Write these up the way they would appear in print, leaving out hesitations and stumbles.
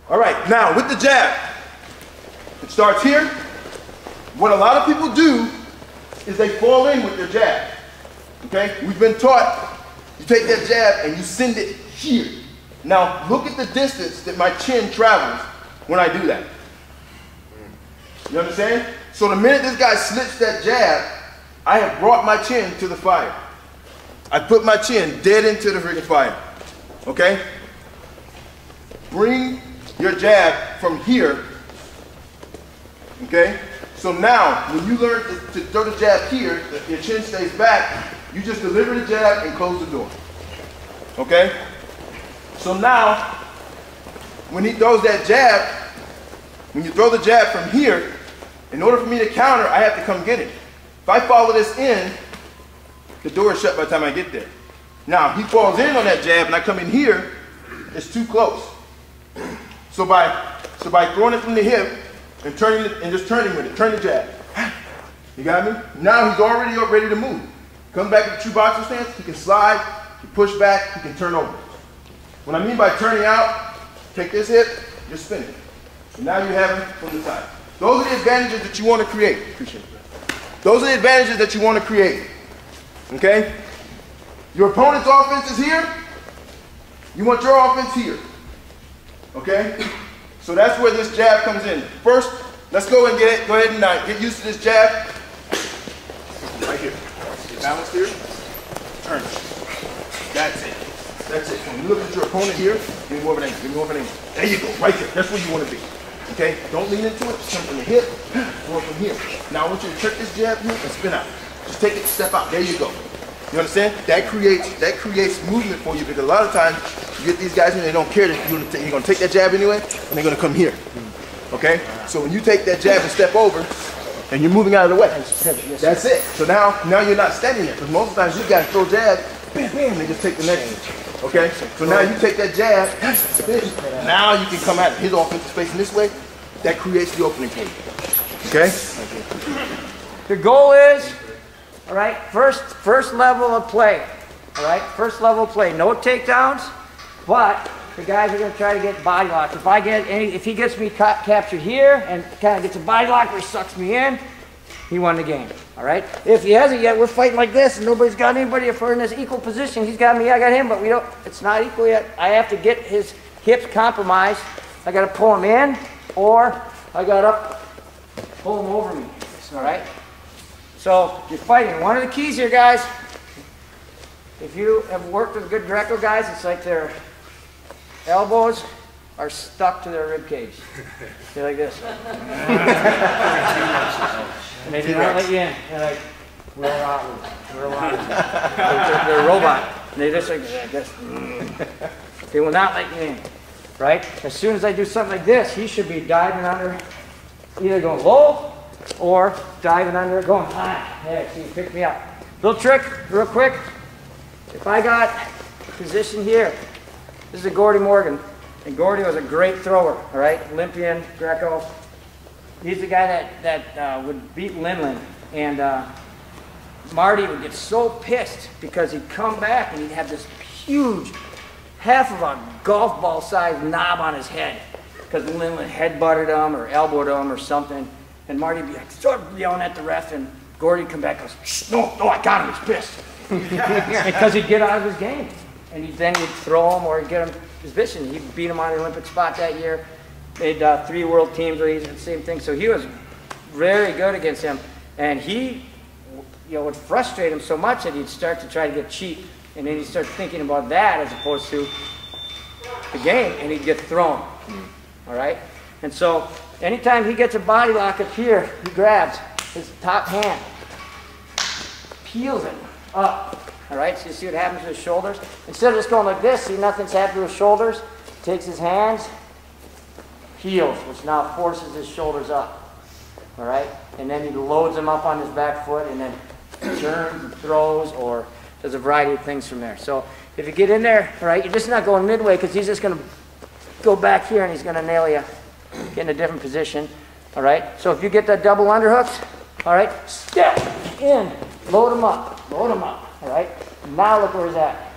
All right, now with the jab, it starts here. What a lot of people do is they fall in with their jab. Okay, we've been taught you take that jab and you send it here. Now look at the distance that my chin travels when I do that. You understand? So the minute this guy slips that jab, I have brought my chin to the fire. I put my chin dead into the freaking fire. Okay? Bring your jab from here. Okay? So now, when you learn to throw the jab here, your chin stays back, you just deliver the jab and close the door. Okay? So now, when he throws that jab, when you throw the jab from here, in order for me to counter, I have to come get it. If I follow this in, the door is shut by the time I get there. Now, he falls in on that jab and I come in here, it's too close. So by throwing it from the hip and turning it and just turning with it, turn the jab. You got me? Now he's already ready to move. Comes back to the true boxer stance, he can slide, he can push back, he can turn over. What I mean by turning out, take this hip, just spin it. And now you have him from the side. Those are the advantages that you want to create. Appreciate that. Those are the advantages that you want to create. Okay? Your opponent's offense is here. You want your offense here. Okay? So that's where this jab comes in. First, let's go and get it. Go ahead and get used to this jab. Right here. Get balanced here. Turn. That's it. That's it. When you look at your opponent here, give me more of an angle. Give me more of an angle. There you go. Right there. That's where you want to be. Okay? Don't lean into it. Just come from the hip. Go from here. Now I want you to trick this jab here and spin out. Just take it, step out. There you go. You understand? That creates movement for you, because a lot of times you get these guys and they don't care that you're going to take that jab anyway, and they're going to come here. Okay? So when you take that jab and step over, and you're moving out of the way, that's it. So now you're not standing there, because most of the times you guys throw jabs, bam, bam, they just take the next one. Okay? So now you take that jab, now you can come at his offense is facing this way. That creates the opening for you. Okay? The goal is, all right, first level of play. All right, first level of play. No takedowns, but the guys are going to try to get body locked. If he gets me captured here and kind of gets a body lock where he sucks me in, he won the game. All right. If he hasn't yet, we're fighting like this, and nobody's got anybody. If we're in this equal position, he's got me, I got him, but we don't. It's not equal yet. I have to get his hips compromised. I got to pull him in, or I got to pull him over me. All right. So you're fighting. One of the keys here, guys, if you have worked with good Greco guys, it's like their elbows are stuck to their rib cage. They're like this. And they do not let you in. They're like, we're a they're a robot. And they just like this. They will not let you in. Right? As soon as I do something like this, he should be diving under, either going low or diving under, going high. There, see, pick me up. Little trick, real quick. If I got position here, this is a Gordy Morgan, and Gordy was a great thrower, all right? Olympian, Greco. He's the guy that would beat Linlin, and Marty would get so pissed because he'd come back and he'd have this huge, half of a golf ball sized knob on his head because Linlin headbutted him or elbowed him or something. And Marty'd be like, start yelling at the ref, and Gordy'd come back and goes, shh, no, I got him, he's pissed. Because he'd get out of his game. And then he'd throw him or he'd get him position. He beat him on the Olympic spot that year. Made 3 world teams where he did the same thing. So he was very good against him. And he would frustrate him so much that he'd start to try to get cheap. And then he'd start thinking about that as opposed to the game, and he'd get thrown. All right? And so anytime he gets a body lock up here, he grabs his top hand, peels it up. All right, so you see what happens to his shoulders? Instead of just going like this, see nothing's happening to his shoulders, takes his hands, peels, which now forces his shoulders up. All right, and then he loads them up on his back foot and then turns and throws or does a variety of things from there. So if you get in there, all right, you're just not going midway because he's just going to go back here and he's going to nail you. Get in a different position, all right? So if you get that double underhooks, all right, step in, load him up, all right? Now look where he's at.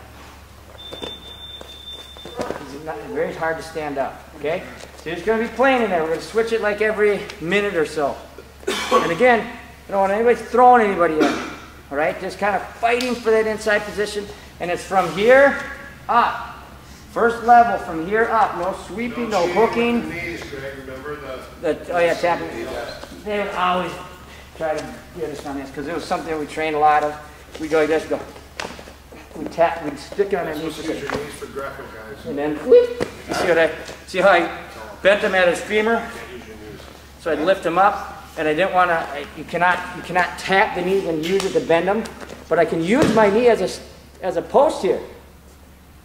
He's It's not, very hard to stand up, okay? So you're just going to be playing in there. We're going to switch it like every minute or so. And again, I don't want anybody throwing anybody in, all right? Just kind of fighting for that inside position. And it's from here up. First level from here up. No sweeping, no hooking. Knees, Greg, remember oh yeah, tapping. They would always try to get us on this because it was something we trained a lot of. We go like this, go. We tap, we'd stick it on our knees. Use your knees for Greco, guys. And then whoop. You see how I bent him at his femur? So I'd lift him up, and I didn't want to. You cannot tap the knees and use it to bend them, but I can use my knee as a post here.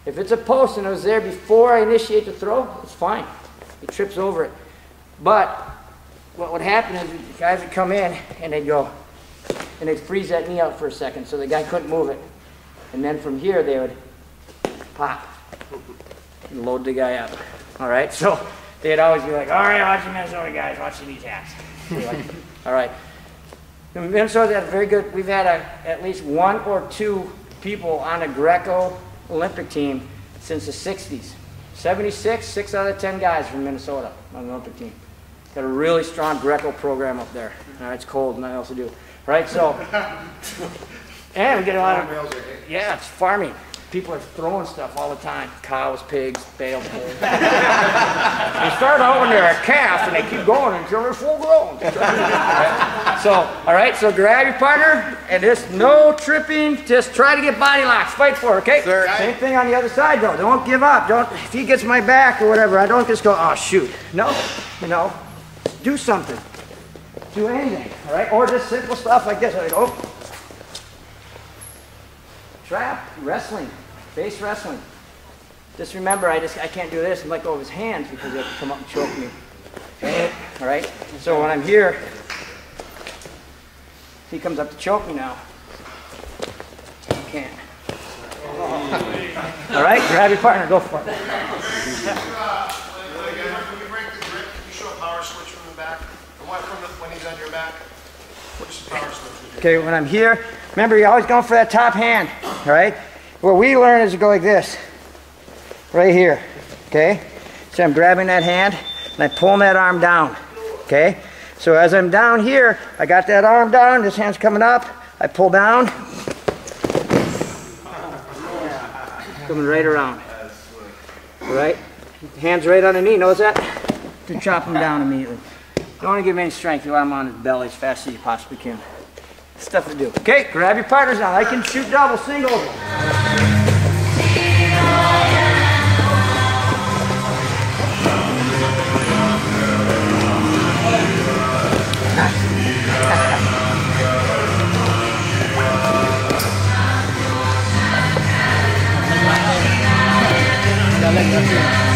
If it's a post and it was there before I initiate the throw, it's fine. He trips over it. But what would happen is the guys would come in and they'd go, and they'd freeze that knee out for a second so the guy couldn't move it. And then from here they would pop and load the guy up. All right, so they'd always be like, all right, watch the Minnesota guys, watch these hats. Like, all right. Minnesota had very good, we've had at least 1 or 2 people on a Greco Olympic team since the 60s. 76, 6 out of 10 guys from Minnesota on the Olympic team. Got a really strong Greco program up there. All right, it's cold, and I also do. Right, so, and we get a lot of, yeah, it's farming. People are throwing stuff all the time. Cows, pigs, bale pigs. They start out when they're a calf, and they keep going until they're full grown. So, all right, so grab your partner, and just no tripping. Just try to get body locks. Fight for it, okay? Sir. Same thing on the other side, though. Don't give up. Don't, if he gets my back or whatever, I don't just go, oh, shoot. No, you know, do something. Do anything, all right? Or just simple stuff like this. Like, oh. Trap, wrestling, face wrestling. Just remember, I can't do this and let go of his hands because he'll come up and choke me. Okay? All right? So when I'm here, he comes up to choke me now. You can't. All right? Grab your partner, go for it. When you break the grip, can you show a power switch from the back? And what from when he's on your back? What's the power switch? Okay, when I'm here, remember you're always going for that top hand, all right? What we learn is to go like this, right here, okay? So I'm grabbing that hand and I pull that arm down, okay? So as I'm down here, I got that arm down, this hand's coming up, I pull down, coming right around, all right? Hands right on the knee, notice that? To chop him down immediately. Don't want to give him any strength, you want him on his belly as fast as you possibly can. Stuff to do. Okay, grab your partners now. I can shoot double, single. Nice.